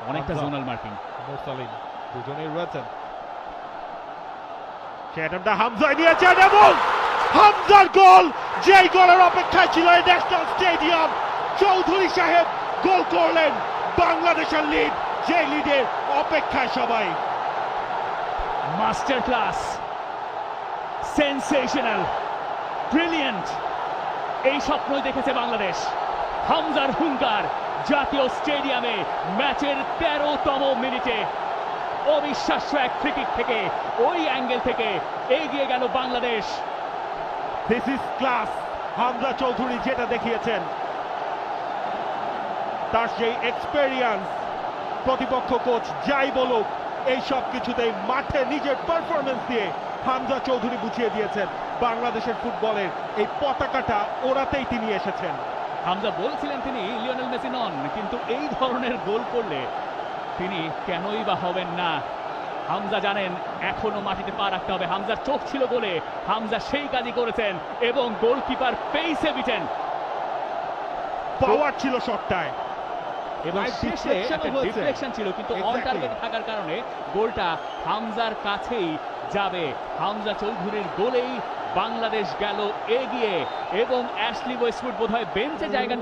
অনেকটা zonal marking. মুরসালিন দুজনেই রয়েছেন। সেটা হামজাই নিয়েছেন এবং হামজার গোল, যেই গোলের অপেক্ষায় ছিল এই ন্যাশনাল স্টেডিয়াম। চৌধুরী সাহেব গোল করলেন, বাংলাদেশের লিড, যে লিডের অপেক্ষায় সবাই। মাস্টার ক্লাস, সেনসেশনাল, ব্রিলিয়ান্ট, এই স্বপ্নই দেখেছে বাংলাদেশ। হামজার হুঙ্কার জাতীয় স্টেডিয়ামে ম্যাচের 13তম মিনিটে অবিশ্বাস্য এক ফ্রিকিক থেকে ওই অ্যাঙ্গেল থেকে এগিয়ে গেল Bangladesh. This is class. Hamza Chowdhury যেটা দেখিয়েছেন, তার সেই এক্সপেরিয়েন্স, প্রতিপক্ষ কোচ যাই বলুক, এই সব কিছুতেই মাঠে নিজের পারফরমেন্স দিয়ে হামজা চৌধুরী বুঝিয়ে দিয়েছেন বাংলাদেশের ফুটবলের এই পতাকাটা ওড়াতেই তিনি এসেছেন। হামজা বলছিলেন তিনি লিওনেল মেসি নন, কিন্তু এই ধরনের গোল করলে তিনি কেনই বা হবেন না। হামজা জানেন এখনো মাটিতে পা রাখতে হবে। হামজার চোখ ছিল বলে হামজা সেই কাজই করেছেন এবং গোলকিপার পেইসে বিটেন। পাওয়ার ছিল শটটায় এবং শেষে একটা ডিফ্লেকশন ছিল, কিন্তু অন টার্গেট থাকার কারণে গোলটা হামজার কাছেই যাবে। হামজা চৌধুরীর গোলেই বাংলাদেশ গেল এগিয়ে এবং অ্যাশলি ওয়েস্টউড বোধহয় বেঞ্চে জায়গা